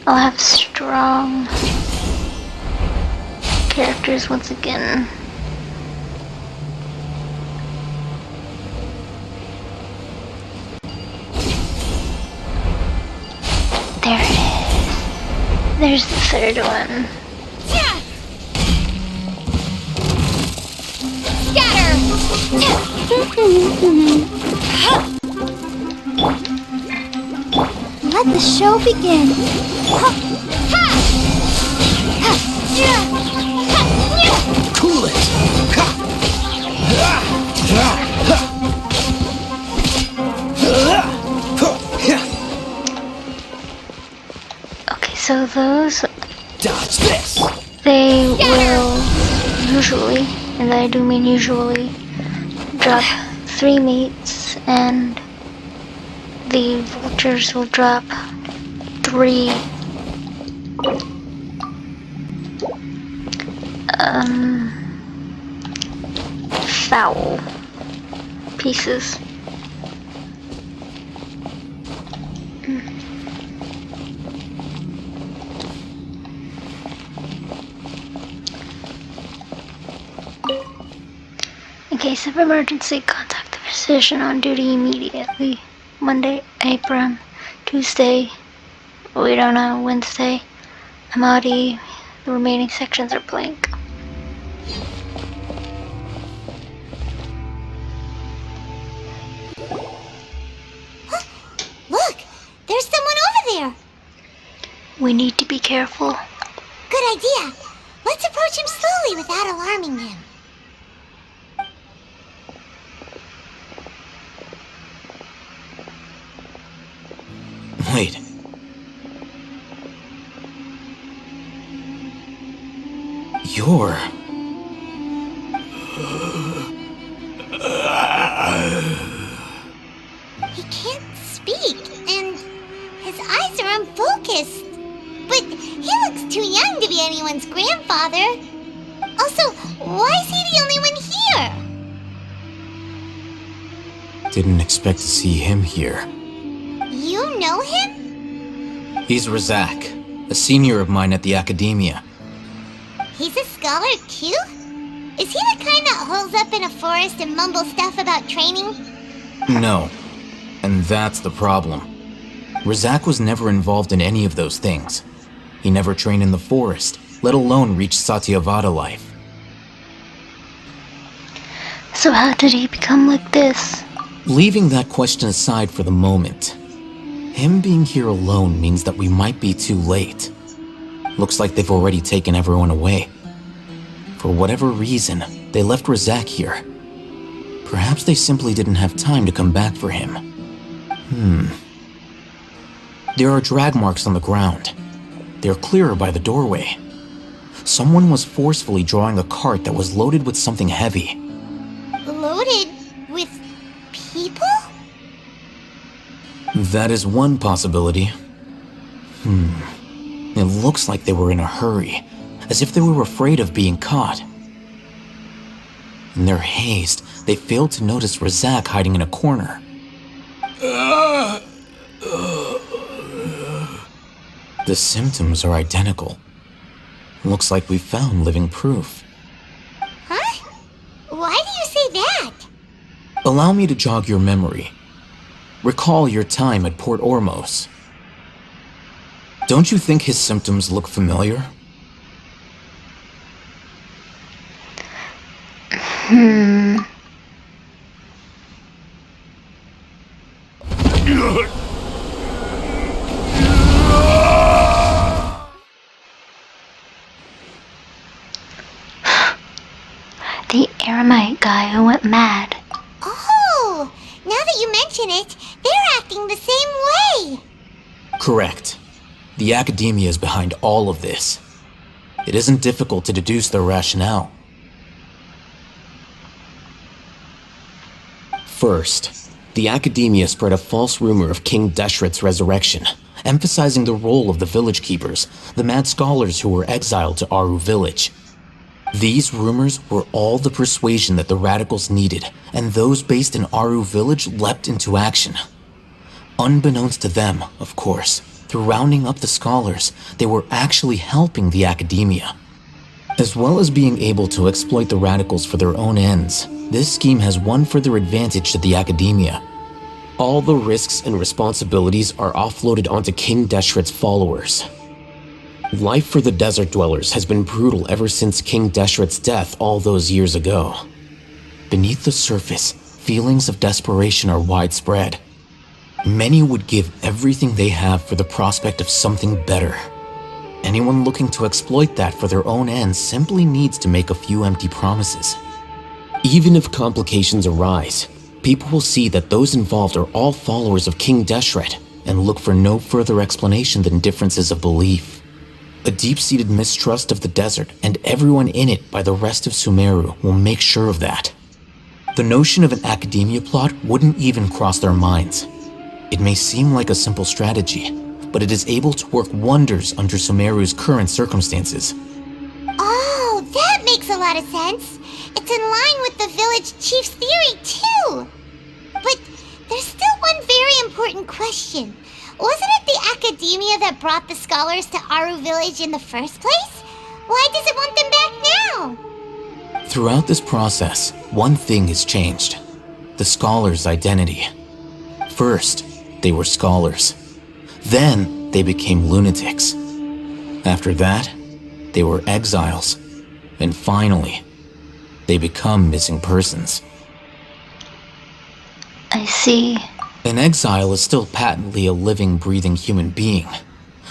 I'll have strong characters once again. There it is. There's the third one. Scatter! Let the show begin. Cool it. Okay, so those, Dodge this. they will usually, and I do mean usually, drop 3 mates, and the vultures will drop 3 foul pieces. In case of emergency, contact the physician on duty immediately. Monday, April, Tuesday, we don't know, Wednesday, Amadi, the remaining sections are blank. Look! There's someone over there! We need to be careful. Good idea. Let's approach him slowly without alarming him. Wait. You're... He can't speak, and his eyes are unfocused. But he looks too young to be anyone's grandfather. Also, why is he the only one here? Didn't expect to see him here. You know him? He's Razak, a senior of mine at the academia. He's a scholar too? Is he the kind that holes up in a forest and mumbles stuff about training? No. And that's the problem. Razak was never involved in any of those things. He never trained in the forest, let alone reach Satyavada life. So how did he become like this? Leaving that question aside for the moment, him being here alone means that we might be too late. Looks like they've already taken everyone away. For whatever reason, they left Razak here. Perhaps they simply didn't have time to come back for him. There are drag marks on the ground. They're clearer by the doorway. Someone was forcefully drawing a cart that was loaded with something heavy. Loaded with people? That is one possibility. It looks like they were in a hurry, as if they were afraid of being caught. In their haste, they failed to notice Razak hiding in a corner. The symptoms are identical. Looks like we found living proof. Huh? Why do you say that? Allow me to jog your memory. Recall your time at Port Ormos. Don't you think his symptoms look familiar? The Aramite guy who went mad. Oh, now that you mention it, they're acting the same way. Correct. The academia is behind all of this. It isn't difficult to deduce their rationale. First, the academia spread a false rumor of King Deshret's resurrection, emphasizing the role of the village keepers, the mad scholars who were exiled to Aru village. These rumors were all the persuasion that the radicals needed, and those based in Aru village leapt into action. Unbeknownst to them, of course, Through rounding up the scholars, they were actually helping the academia. As well as being able to exploit the radicals for their own ends, this scheme has one further advantage to the academia. All the risks and responsibilities are offloaded onto King Deshret's followers. Life for the desert dwellers has been brutal ever since King Deshret's death all those years ago. Beneath the surface, feelings of desperation are widespread. Many would give everything they have for the prospect of something better. Anyone looking to exploit that for their own ends simply needs to make a few empty promises. Even if complications arise, people will see that those involved are all followers of King Deshret and look for no further explanation than differences of belief. A deep-seated mistrust of the desert and everyone in it by the rest of Sumeru will make sure of that. The notion of an academia plot wouldn't even cross their minds. It may seem like a simple strategy, but it is able to work wonders under Sumeru's current circumstances. Oh, that makes a lot of sense. It's in line with the village chief's theory, too. But there's still one very important question. Wasn't it the academia that brought the scholars to Aru village in the first place? Why does it want them back now? Throughout this process, one thing has changed: the scholars' identity. First, they were scholars. Then, they became lunatics. After that, they were exiles. And finally, they become missing persons. I see. An exile is still patently a living, breathing human being.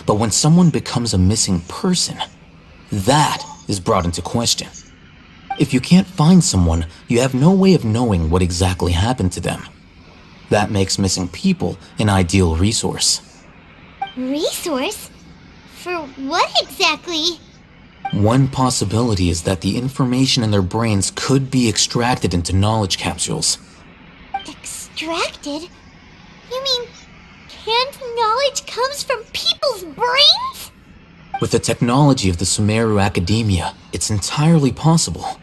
But when someone becomes a missing person, that is brought into question. If you can't find someone, you have no way of knowing what exactly happened to them. That makes missing people an ideal resource. Resource? For what exactly? One possibility is that the information in their brains could be extracted into knowledge capsules. Extracted? You mean canned knowledge comes from people's brains? With the technology of the Sumeru Academia, it's entirely possible.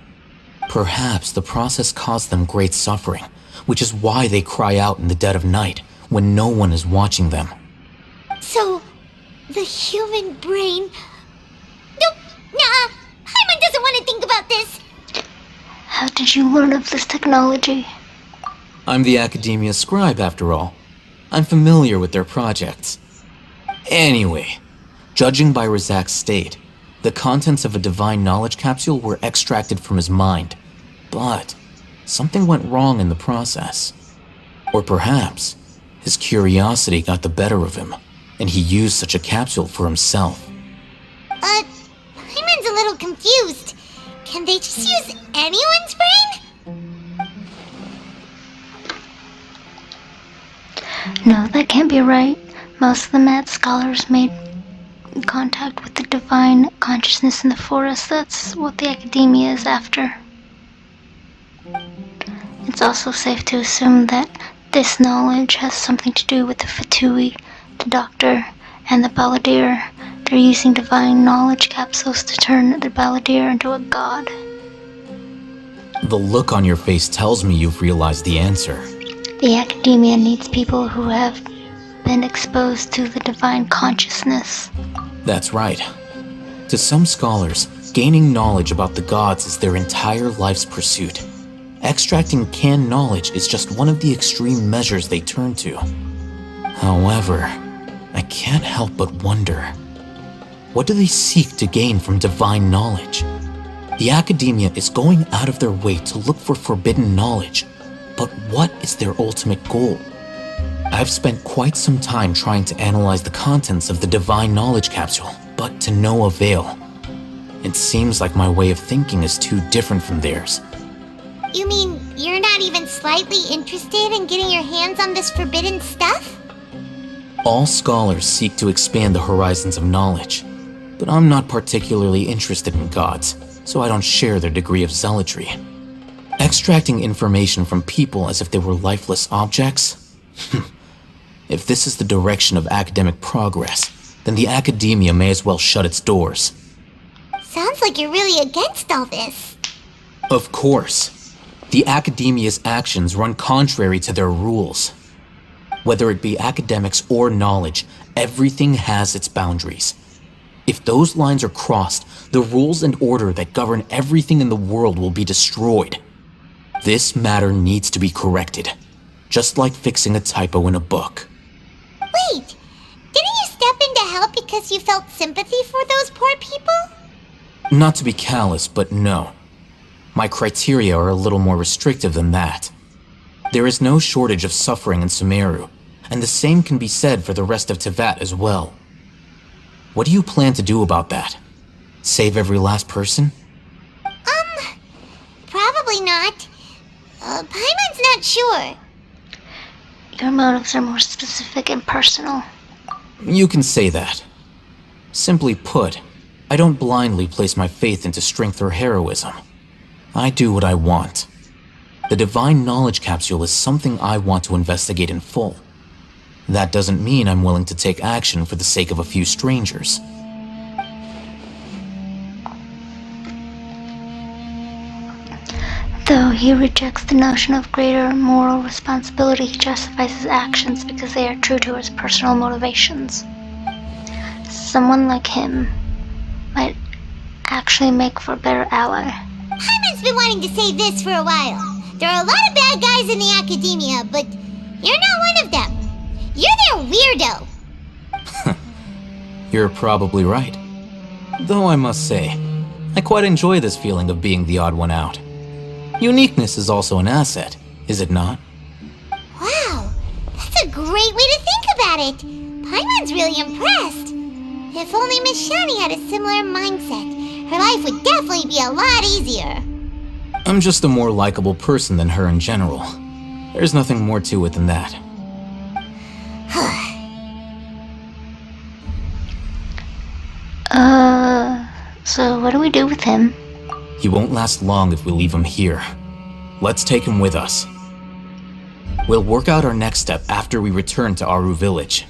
Perhaps the process caused them great suffering, which is why they cry out in the dead of night when no one is watching them. So, the human brain... Nope, nah, Hyman doesn't want to think about this. How did you learn of this technology? I'm the Academia scribe, after all. I'm familiar with their projects. Anyway, judging by Razak's state, the contents of a divine knowledge capsule were extracted from his mind. But something went wrong in the process. Or perhaps his curiosity got the better of him, and he used such a capsule for himself. Hyman's a little confused. Can they just use anyone's brain? No, that can't be right. Most of the mad scholars made contact with the divine consciousness in the forest. That's what the academia is after. It's also safe to assume that this knowledge has something to do with the Fatui, the Doctor, and the Balladeer. They're using divine knowledge capsules to turn the Balladeer into a god. The look on your face tells me you've realized the answer. The academia needs people who have been exposed to the divine consciousness. That's right. To some scholars, gaining knowledge about the gods is their entire life's pursuit. Extracting canned knowledge is just one of the extreme measures they turn to. However, I can't help but wonder, what do they seek to gain from divine knowledge? The academia is going out of their way to look for forbidden knowledge, but what is their ultimate goal? I've spent quite some time trying to analyze the contents of the divine knowledge capsule, but to no avail. It seems like my way of thinking is too different from theirs. You mean you're not even slightly interested in getting your hands on this forbidden stuff? All scholars seek to expand the horizons of knowledge, but I'm not particularly interested in gods, so I don't share their degree of zealotry. Extracting information from people as if they were lifeless objects? If this is the direction of academic progress, then the academia may as well shut its doors. Sounds like you're really against all this. Of course. The academia's actions run contrary to their rules. Whether it be academics or knowledge, Everything has its boundaries. If those lines are crossed, the rules and order that govern everything in the world will be destroyed. This matter needs to be corrected, just like fixing a typo in a book. Wait, didn't you step in to help because you felt sympathy for those poor people? Not to be callous, but no. My criteria are a little more restrictive than that. There is no shortage of suffering in Sumeru, and the same can be said for the rest of Teyvat as well. What do you plan to do about that? Save every last person? Probably not. Paimon's not sure. Your motives are more specific and personal. You can say that. Simply put, I don't blindly place my faith into strength or heroism. I do what I want. The Divine Knowledge Capsule is something I want to investigate in full. That doesn't mean I'm willing to take action for the sake of a few strangers. Though he rejects the notion of greater moral responsibility, he justifies his actions because they are true to his personal motivations. Someone like him might actually make for a better ally. Paimon's been wanting to say this for a while. There are a lot of bad guys in the academia, but you're not one of them. You're their weirdo. You're probably right. Though I must say, I quite enjoy this feeling of being the odd one out. Uniqueness is also an asset, is it not? Wow, that's a great way to think about it. Paimon's really impressed. If only Miss Shani had a similar mindset, her life would definitely be a lot easier. I'm just a more likable person than her in general. There's nothing more to it than that. So what do we do with him? He won't last long if we leave him here. Let's take him with us. We'll work out our next step after we return to Aru Village.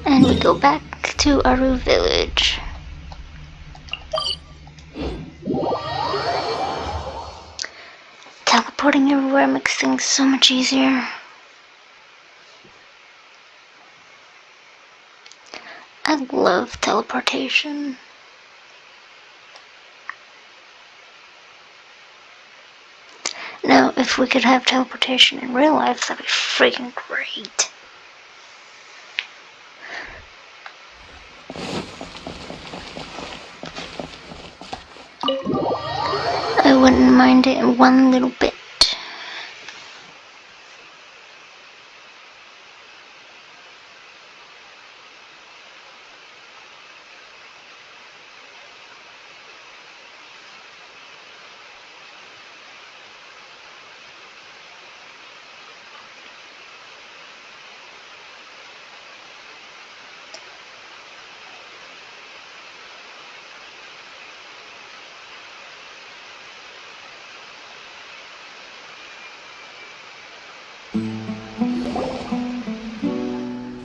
And we go back to Aru Village. Teleporting everywhere makes things so much easier. I love teleportation. Now, if we could have teleportation in real life, that'd be freaking great. I wouldn't mind it in one little bit.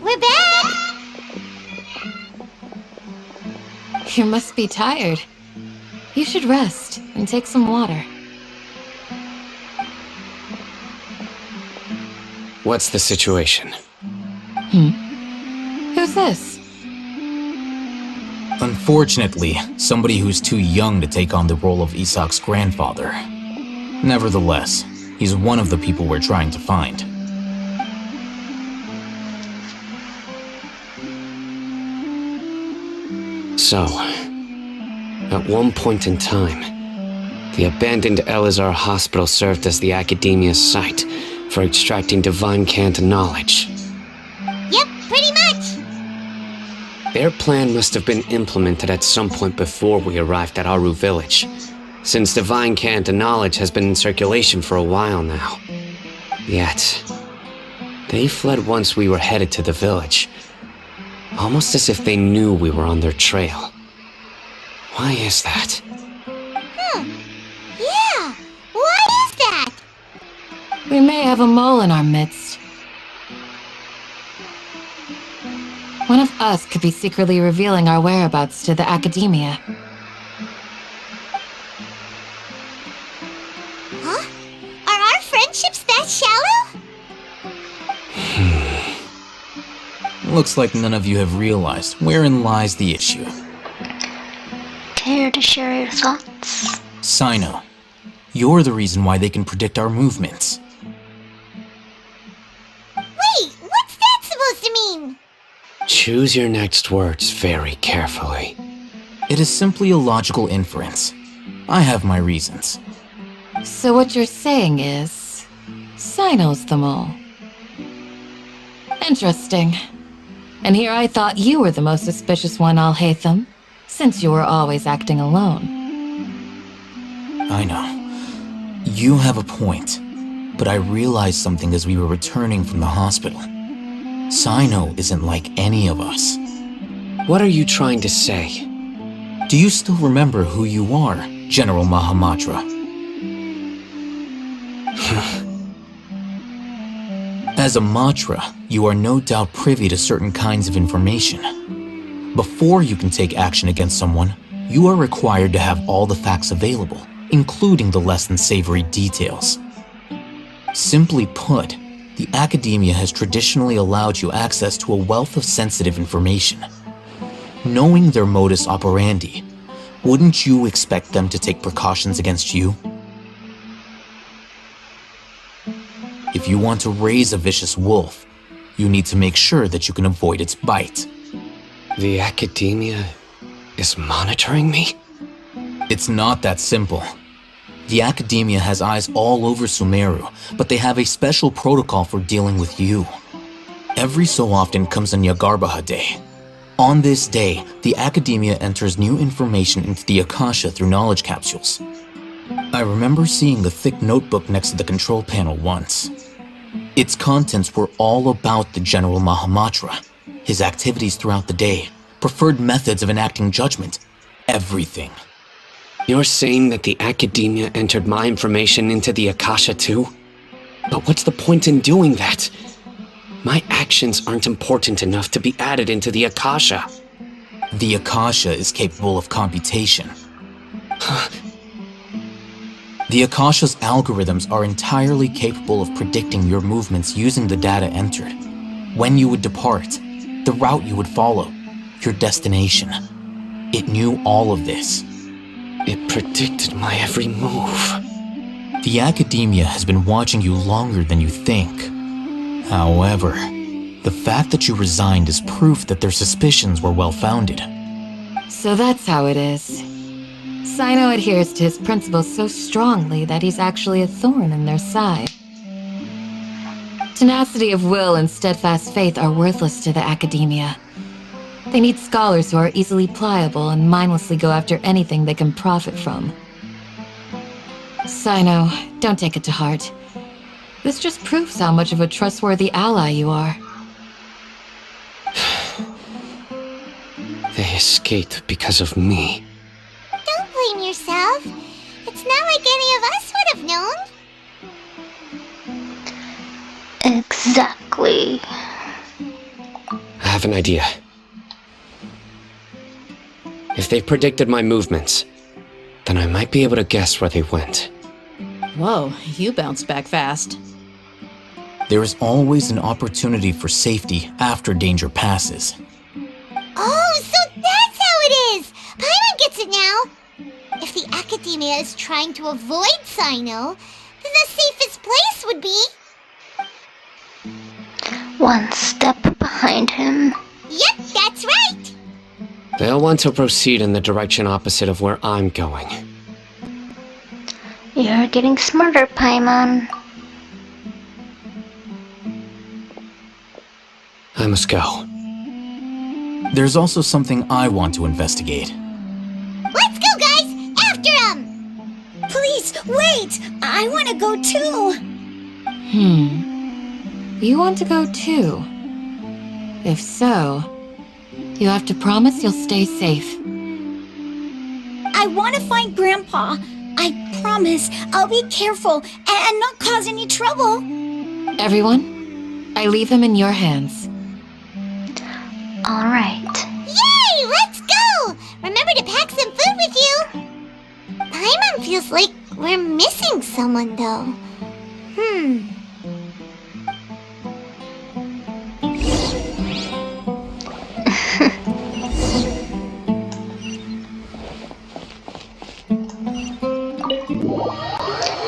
We're back! You must be tired. You should rest and take some water. What's the situation? Who's this? Unfortunately, somebody who's too young to take on the role of Isak's grandfather. Nevertheless, he's one of the people we're trying to find. So, at one point in time, the abandoned Elazar Hospital served as the Academia's site for extracting divine cant knowledge. Yep, pretty much. Their plan must have been implemented at some point before we arrived at Aru Village, since divine cant knowledge has been in circulation for a while now. Yet, they fled once we were headed to the village, almost as if they knew we were on their trail. Why is that? Yeah, why is that? We may have a mole in our midst. One of us could be secretly revealing our whereabouts to the Academia. Huh? Are our friendships that shallow? Looks like none of you have realized wherein lies the issue. Care to share your thoughts? Sino, you're the reason why they can predict our movements. Wait, what's that supposed to mean? Choose your next words very carefully. It is simply a logical inference. I have my reasons. So what you're saying is, Sino's the mole. Interesting. And here I thought you were the most suspicious one, Alhaitham, since you were always acting alone. I know. You have a point, but I realized something as we were returning from the hospital. Sino isn't like any of us. What are you trying to say? Do you still remember who you are, General Mahamatra? As a Matra, you are no doubt privy to certain kinds of information. Before you can take action against someone, you are required to have all the facts available, including the less than savory details. Simply put, the academia has traditionally allowed you access to a wealth of sensitive information. Knowing their modus operandi, wouldn't you expect them to take precautions against you? If you want to raise a vicious wolf, you need to make sure that you can avoid its bite. The academia is monitoring me? It's not that simple. The academia has eyes all over Sumeru, but they have a special protocol for dealing with you. Every so often comes a Nyagarbaha Day. On this day, the academia enters new information into the Akasha through knowledge capsules. I remember seeing the thick notebook next to the control panel once. Its contents were all about the General Mahamatra, his activities throughout the day, preferred methods of enacting judgment, everything. You're saying that the academia entered my information into the Akasha too? But what's the point in doing that? My actions aren't important enough to be added into the Akasha. The Akasha is capable of computation. The Akasha's algorithms are entirely capable of predicting your movements using the data entered. When you would depart, the route you would follow, your destination. It knew all of this. It predicted my every move. The academia has been watching you longer than you think. However, the fact that you resigned is proof that their suspicions were well-founded. So that's how it is. Sino adheres to his principles so strongly that he's actually a thorn in their side. Tenacity of will and steadfast faith are worthless to the academia. They need scholars who are easily pliable and mindlessly go after anything they can profit from. Sino, don't take it to heart. This just proves how much of a trustworthy ally you are. They escaped because of me. Don't blame yourself. It's not like any of us would have known. Exactly. I have an idea. If they predicted my movements, then I might be able to guess where they went. Whoa, you bounced back fast. There is always an opportunity for safety after danger passes. Oh, so that's how it is! Paimon gets it now! If the academia is trying to avoid Sino, then the safest place would be... One step behind him. Yep, that's right! They'll want to proceed in the direction opposite of where I'm going. You're getting smarter, Paimon. I must go. There's also something I want to investigate. Let's go, guys! After him! Please, wait! I want to go too! You want to go too? If so, you have to promise you'll stay safe. I want to find Grandpa. I promise I'll be careful and not cause any trouble. Everyone, I leave him in your hands. Alright. Yay! Let's go! Remember to pack some food with you! Paimon feels like We're missing someone, though.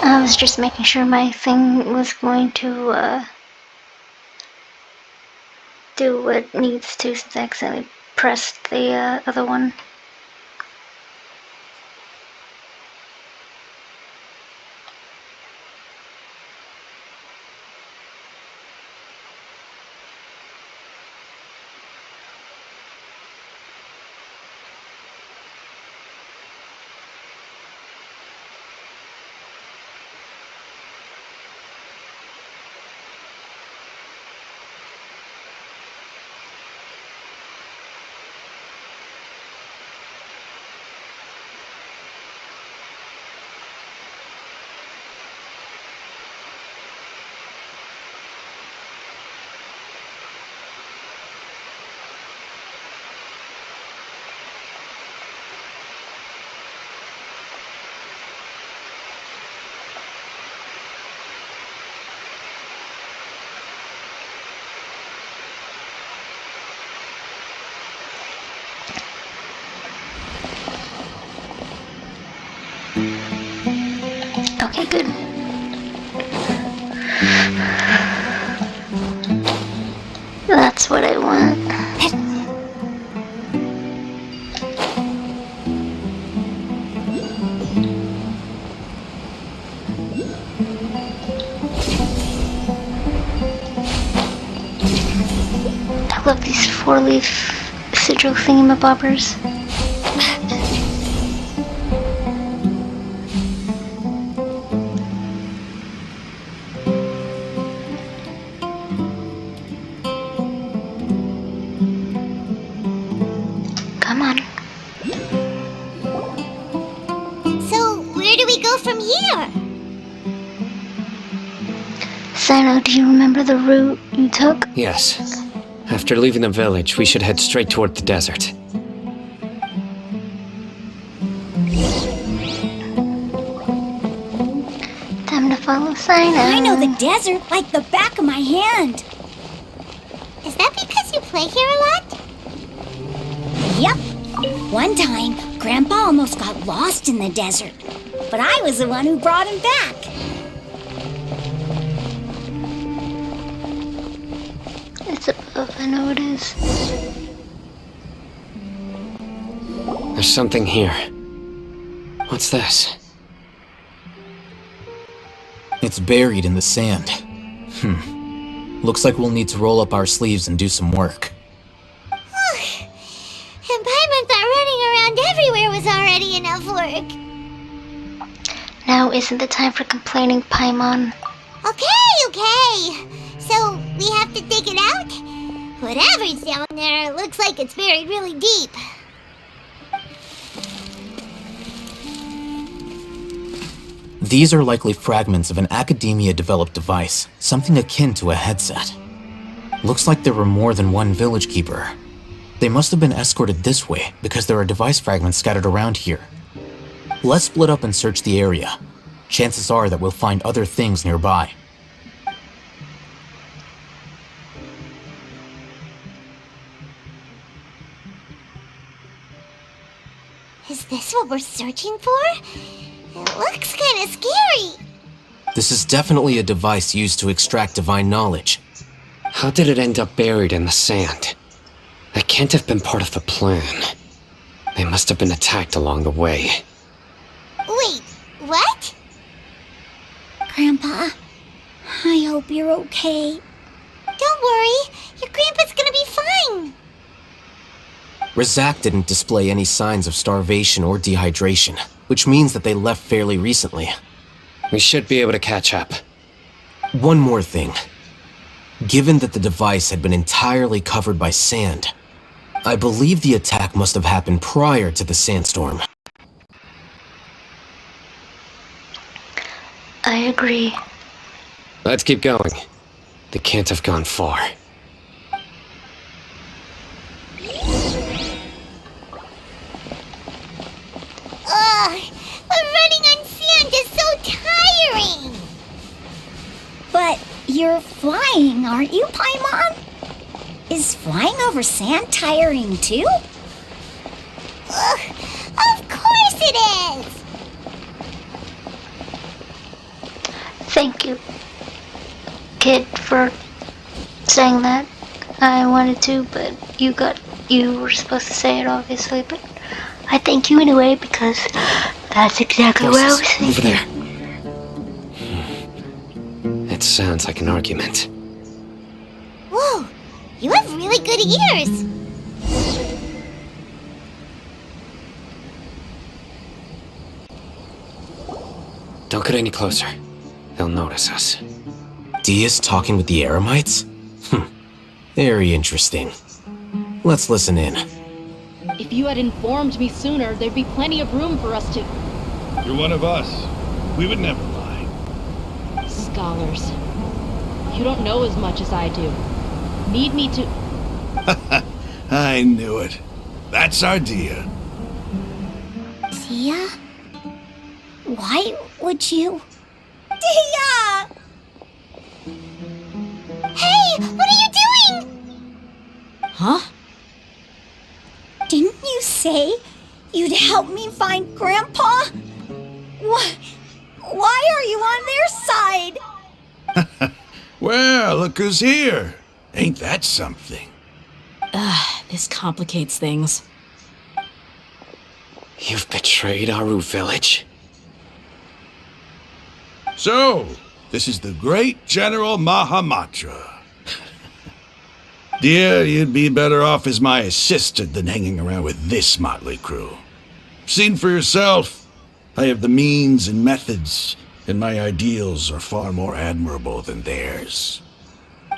I was just making sure my thing was going to do what it needs to since I accidentally pressed the other one. Okay, good. That's what I want. I love these four-leaf sigil thingamabobbers. Come on. So, where do we go from here? Sino, do you remember the route you took? Yes. After leaving the village, we should head straight toward the desert. Time to follow Sino. I know the desert like the back of my hand. Is that because you play here a lot? Yep. One time, Grandpa almost got lost in the desert, but I was the one who brought him back. It's above, I know it is. There's something here. What's this? It's buried in the sand. Looks like we'll need to roll up our sleeves and do some work. And Paimon thought running around everywhere was already enough work. Now isn't the time for complaining, Paimon. Okay. So, we have to dig it out? Whatever's down there looks like it's buried really deep. These are likely fragments of an Academia-developed device, something akin to a headset. Looks like there were more than one village keeper. They must have been escorted this way because there are device fragments scattered around here. Let's split up and search the area. Chances are that we'll find other things nearby. Is this what we're searching for? It looks kind of scary. This is definitely a device used to extract divine knowledge. How did it end up buried in the sand? That can't have been part of the plan. They must have been attacked along the way. Wait, what? Grandpa, I hope you're okay. Don't worry, your grandpa's gonna be fine. Razak didn't display any signs of starvation or dehydration, which means that they left fairly recently. We should be able to catch up. One more thing. Given that the device had been entirely covered by sand, I believe the attack must have happened prior to the sandstorm. I agree. Let's keep going. They can't have gone far. Ugh, running on sand is so You're flying, aren't you, Paimon? Is flying over sand tiring too? Ugh, of course it is! Thank you, kid, for saying that. I wanted to, but you were supposed to say it, obviously, but I thank you anyway, because that's exactly what I was thinking. Over there. It sounds like an argument. Whoa, you have really good ears! Don't get any closer. They'll notice us. Dia's talking with the Eremites? Very interesting. Let's listen in. If you had informed me sooner, there'd be plenty of room for us to... You're one of us. We would never lie. Scholars. You don't know as much as I do. Need me to... I knew it. That's our Dia. Dia? Why would you? Dia! Hey, what are you doing? Huh? Didn't you say you'd help me find Grandpa? Why are you on their side? Well, look who's here. Ain't that something? This complicates things. You've betrayed Aru Village? So, this is the great General Mahamatra. Dear, you'd be better off as my assistant than hanging around with this motley crew. Seen for yourself, I have the means and methods, and my ideals are far more admirable than theirs.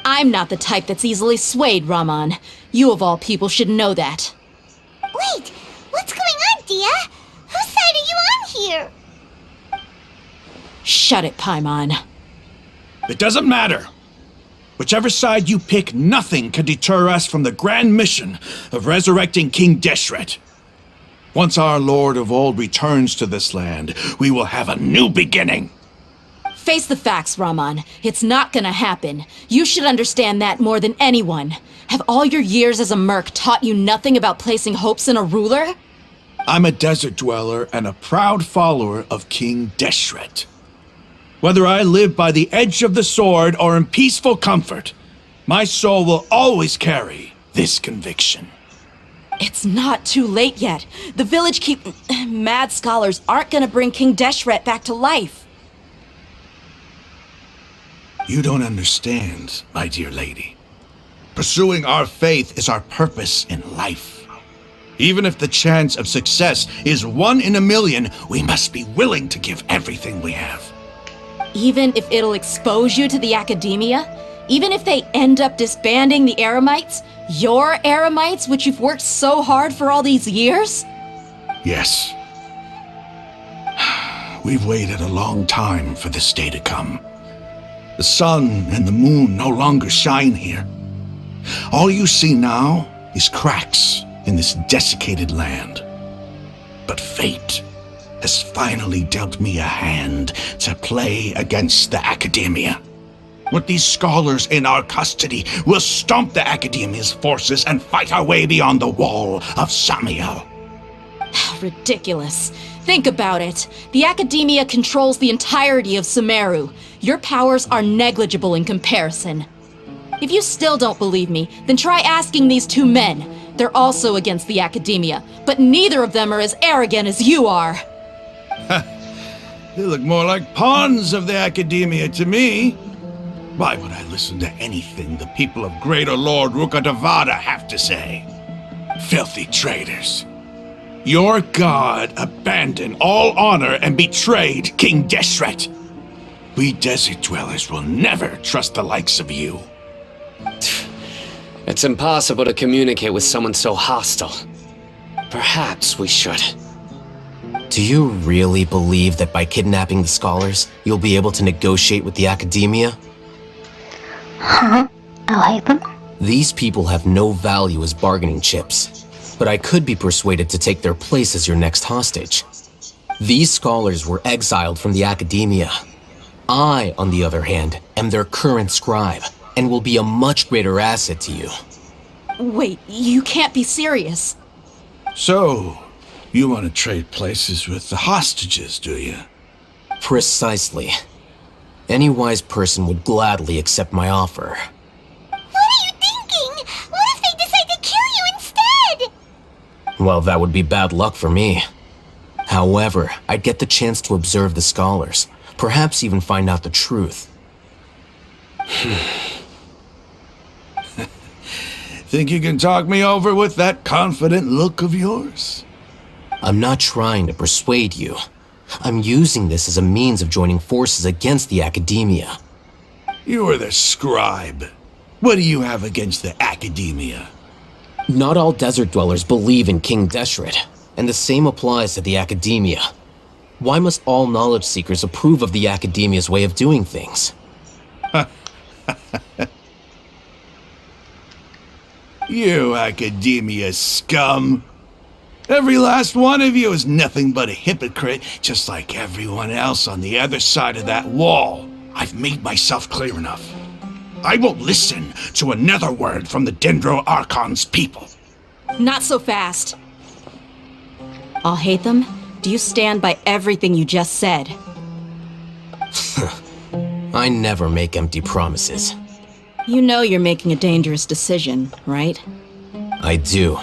I'm not the type that's easily swayed, Raman. You of all people should know that. Wait, what's going on, Dia? Whose side are you on here? Shut it, Paimon. It doesn't matter. Whichever side you pick, nothing can deter us from the grand mission of resurrecting King Deshret. Once our Lord of Old returns to this land, we will have a new beginning. Face the facts, Raman. It's not gonna happen. You should understand that more than anyone. Have all your years as a merc taught you nothing about placing hopes in a ruler? I'm a desert dweller and a proud follower of King Deshret. Whether I live by the edge of the sword or in peaceful comfort, my soul will always carry this conviction. It's not too late yet. The village mad scholars aren't gonna bring King Deshret back to life. You don't understand, my dear lady. Pursuing our faith is our purpose in life. Even if the chance of success is 1 in a million, we must be willing to give everything we have. Even if it'll expose you to the academia? Even if they end up disbanding the Eremites? Your Eremites, which you've worked so hard for all these years? Yes. We've waited a long time for this day to come. The sun and the moon no longer shine here. All you see now is cracks in this desiccated land. But fate has finally dealt me a hand to play against the academia. With these scholars in our custody, we'll stomp the academia's forces and fight our way beyond the wall of Samiel. Ridiculous. Think about it. The academia controls the entirety of Sumeru. Your powers are negligible in comparison. If you still don't believe me, then try asking these 2 men. They're also against the academia, but neither of them are as arrogant as you are. They look more like pawns of the academia to me. Why would I listen to anything the people of Greater Lord Rukkhadevada have to say? Filthy traitors. Your god abandoned all honor and betrayed King Deshret. We desert dwellers will never trust the likes of you. It's impossible to communicate with someone so hostile. Perhaps we should. Do you really believe that by kidnapping the scholars, you'll be able to negotiate with the academia? Huh? I'll hate them. These people have no value as bargaining chips, but I could be persuaded to take their place as your next hostage. These scholars were exiled from the academia. I, on the other hand, am am their current scribe, and will be a much greater asset to you. Wait, you can't be serious. So, you want to trade places with the hostages, do you? Precisely. Any wise person would gladly accept my offer. What are you thinking? What if they decide to kill you instead? Well, that would be bad luck for me. However, I'd get the chance to observe the scholars, perhaps even find out the truth. Think you can talk me over with that confident look of yours? I'm not trying to persuade you. I'm using this as a means of joining forces against the Academia. You are the scribe. What do you have against the Academia? Not all desert dwellers believe in King Deshret, and the same applies to the Academia. Why must all knowledge seekers approve of the Academia's way of doing things? You Academia scum! Every last one of you is nothing but a hypocrite, just like everyone else on the other side of that wall. I've made myself clear enough. I won't listen to another word from the Dendro Archon's people. Not so fast. I'll hate them. Do you stand by everything you just said? I never make empty promises. You know you're making a dangerous decision, right? I do.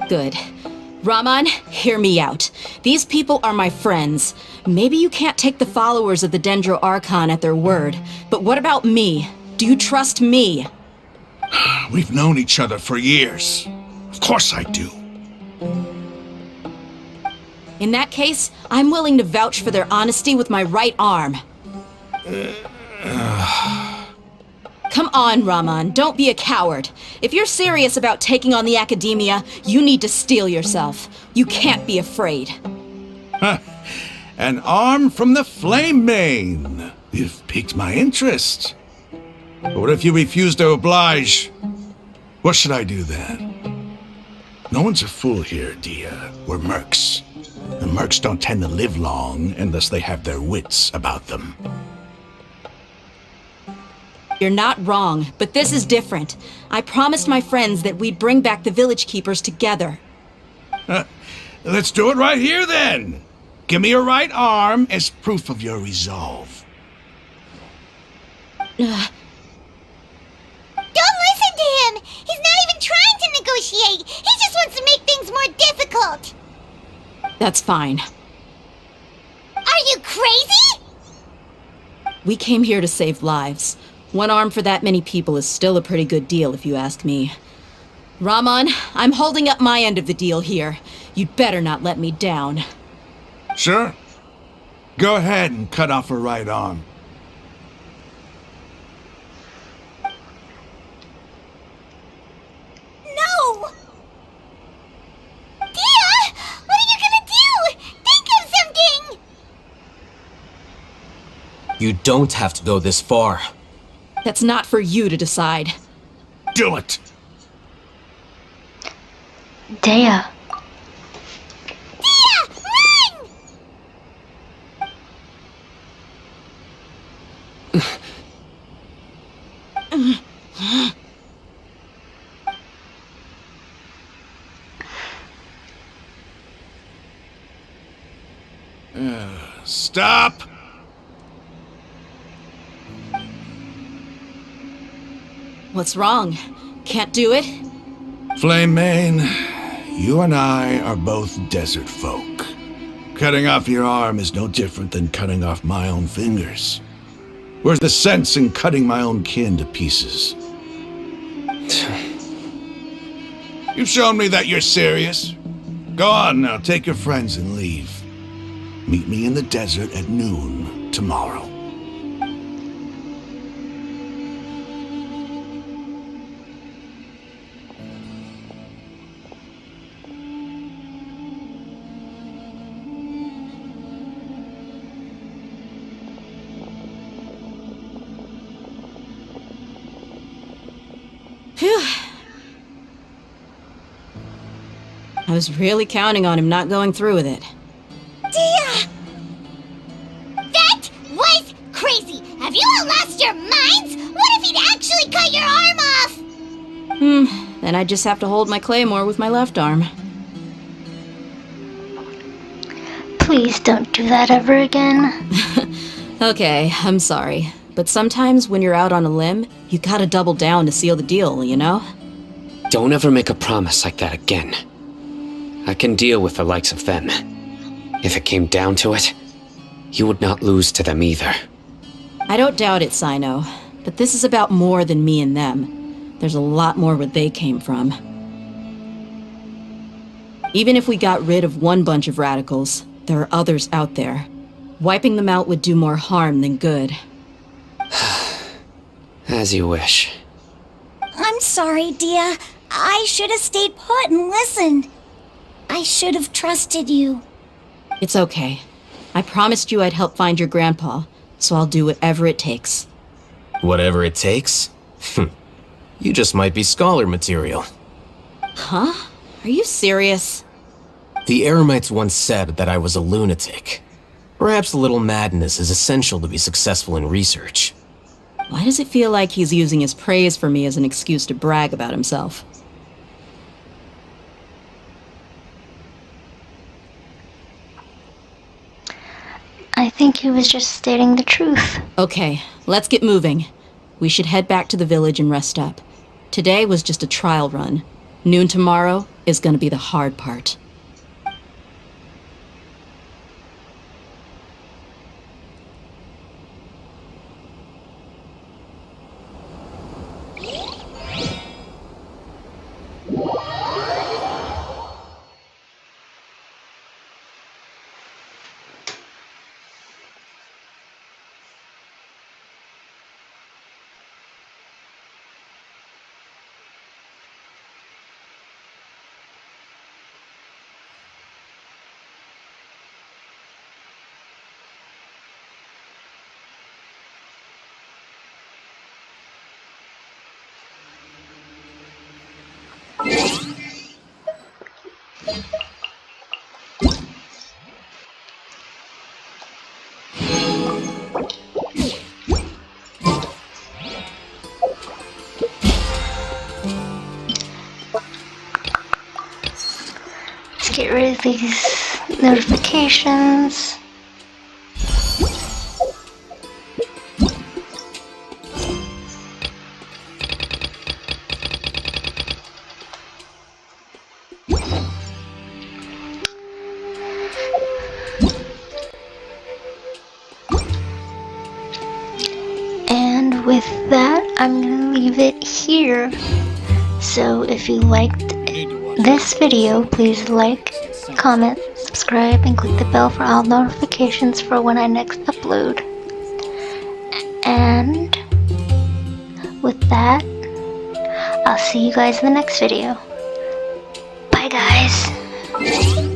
Good. Raman, hear me out. These people are my friends. Maybe you can't take the followers of the Dendro Archon at their word, but what about me? Do you trust me? We've known each other for years. Of course I do. In that case, I'm willing to vouch for their honesty with my right arm. Come on, Raman, don't be a coward. If you're serious about taking on the Academia, you need to steel yourself. You can't be afraid. An arm from the Flame Mane. You've piqued my interest. But what if you refuse to oblige? What should I do then? No one's a fool here, Dia. We're mercs. And mercs don't tend to live long unless they have their wits about them. You're not wrong, but this is different. I promised my friends that we'd bring back the village keepers together. Let's do it right here then. Give me your right arm as proof of your resolve. Don't listen to him! He's not even trying to negotiate! He just wants to make things more difficult! That's fine. Are you crazy? We came here to save lives. One arm for that many people is still a pretty good deal, if you ask me. Raman, I'm holding up my end of the deal here. You'd better not let me down. Sure. Go ahead and cut off her right arm. No! Dia! What are you gonna do? Think of something! You don't have to go this far. That's not for you to decide. Do it! Dea. Dia! Run! Stop! What's wrong? Can't do it? Flame Mane, you and I are both desert folk. Cutting off your arm is no different than cutting off my own fingers. Where's the sense in cutting my own kin to pieces? You've shown me that you're serious. Go on now, take your friends and leave. Meet me in the desert at noon tomorrow. Phew. I was really counting on him not going through with it. Dia! That was crazy! Have you all lost your minds? What if he'd actually cut your arm off? Then I just have to hold my claymore with my left arm. Please don't do that ever again. Okay, I'm sorry. But sometimes when you're out on a limb, you gotta double down to seal the deal, you know? Don't ever make a promise like that again. I can deal with the likes of them. If it came down to it, you would not lose to them either. I don't doubt it, Sino. But this is about more than me and them. There's a lot more where they came from. Even if we got rid of one bunch of radicals, there are others out there. Wiping them out would do more harm than good. As you wish. I'm sorry, Dia. I should have stayed put and listened. I should have trusted you. It's okay. I promised you I'd help find your grandpa, so I'll do whatever it takes. Whatever it takes? You just might be scholar material. Huh? Are you serious? The Eremites once said that I was a lunatic. Perhaps a little madness is essential to be successful in research. Why does it feel like he's using his praise for me as an excuse to brag about himself? I think he was just stating the truth. Okay, let's get moving. We should head back to the village and rest up. Today was just a trial run. Noon tomorrow is gonna be the hard part. Let's get rid of these notifications. And with that, I'm gonna leave it here. So if you liked this video, please like, comment, subscribe, and click the bell for all notifications for when I next upload. And with that, I'll see you guys in the next video. Bye guys.